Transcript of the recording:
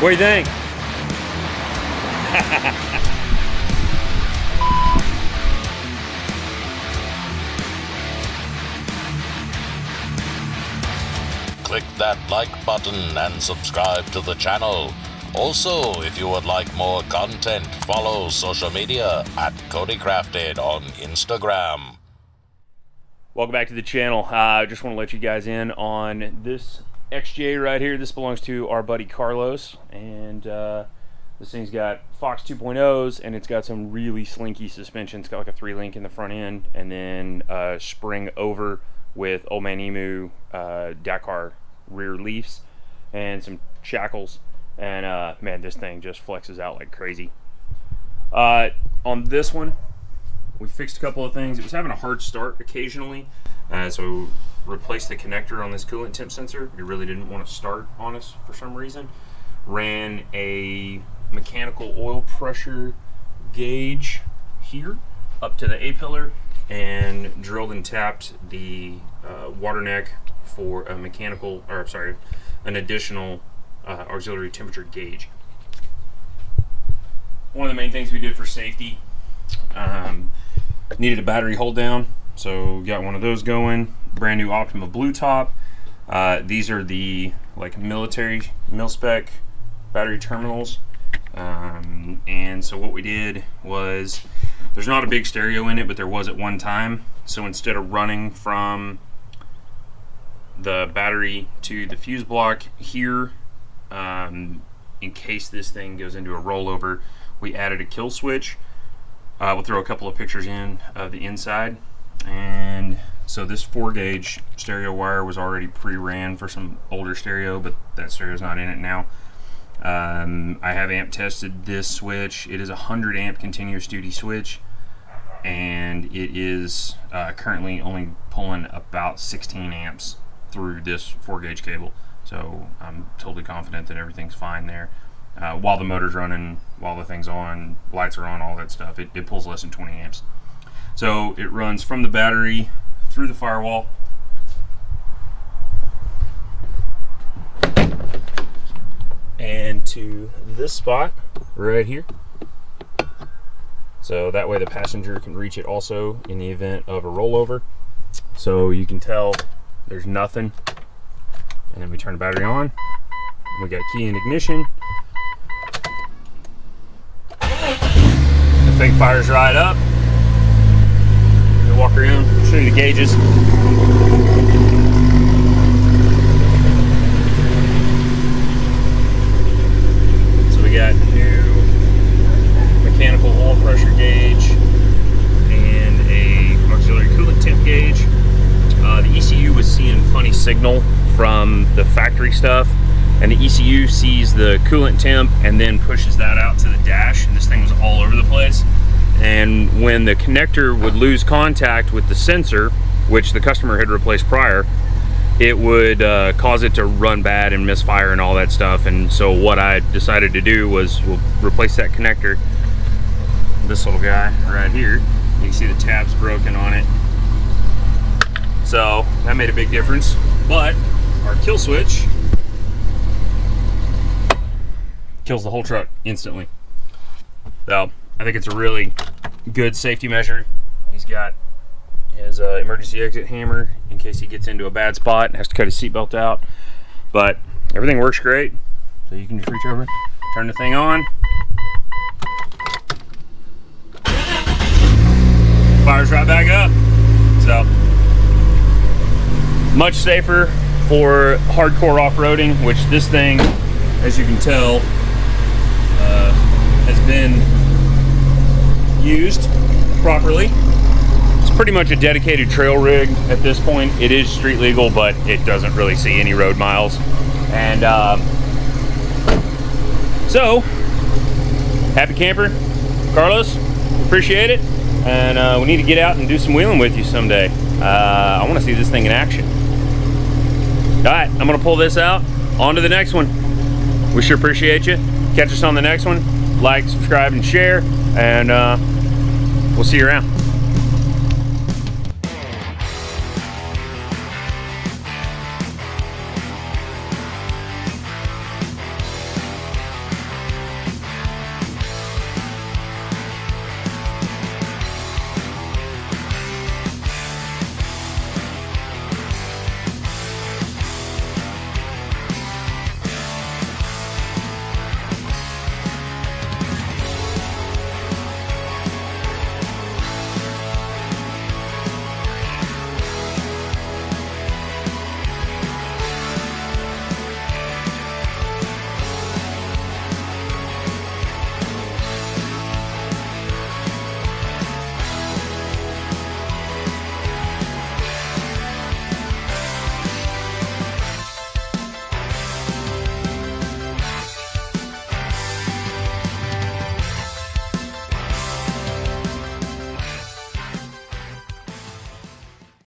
What do you think? Click that like button and subscribe to the channel. Also, if you would like more content, follow social media at Cody Crafted on Instagram. Welcome back to the channel. I just want to let you guys in on this XJ right here. This belongs to our buddy Carlos, and this thing's got Fox 2.0s, and it's got some really slinky suspension. It's got like a 3-link in the front end, and then spring over with Old Man Emu Dakar rear leafs and some shackles. And man, this thing just flexes out like crazy. On this one, we fixed a couple of things. It was having a hard start occasionally, so replaced the connector on this coolant temp sensor. It really didn't want to start on us for some reason. Ran a mechanical oil pressure gauge here up to the A-pillar and drilled and tapped the water neck for a mechanical, or sorry, an additional auxiliary temperature gauge. One of the main things we did for safety, needed a battery hold down, so got one of those going. Brand new Optima Blue Top. These are the like military mil-spec battery terminals, and so what we did was, there's not a big stereo in it, but there was at one time. So instead of running from the battery to the fuse block here, in case this thing goes into a rollover, we added a kill switch. We'll throw a couple of pictures in of the inside. And so this 4-gauge stereo wire was already pre-ran for some older stereo, but that stereo's not in it now. I have amp tested this switch. It is a 100 amp continuous duty switch, and it is currently only pulling about 16 amps through this 4-gauge cable. So I'm totally confident that everything's fine there. While the motor's running, while the thing's on, lights are on, all that stuff, it pulls less than 20 amps. So it runs from the battery through the firewall, and to this spot right here. So that way the passenger can reach it also in the event of a rollover. So you can tell there's nothing. And then we turn the battery on. We got key and ignition. The thing fires right up. We'll walk around, show you the gauges. So we got new mechanical oil pressure gauge and a auxiliary coolant temp gauge. The ECU was seeing funny signal from the factory stuff, and the ECU sees the coolant temp and then pushes that out to the dash, and this thing was all over the place. And when the connector would lose contact with the sensor, which the customer had replaced prior, it would cause it to run bad and misfire and all that stuff. And so what I decided to do was, we'll replace that connector, this little guy right here. You can see the tabs broken on it. So that made a big difference. But our kill switch kills the whole truck instantly. So I think it's a really good safety measure. He's got his emergency exit hammer in case he gets into a bad spot and has to cut his seatbelt out. But everything works great. So you can just reach over, turn the thing on. Fires right back up. So much safer for hardcore off-roading, which this thing, as you can tell, has been used properly. It's pretty much a dedicated trail rig at this point. It is street legal, but it doesn't really see any road miles. And so, happy camper, Carlos, appreciate it. And we need to get out and do some wheeling with you someday. I want to see this thing in action. All right, I'm gonna pull this out, on to the next one. We sure appreciate you. Catch us on the next one. Like, subscribe, and share, and we'll see you around.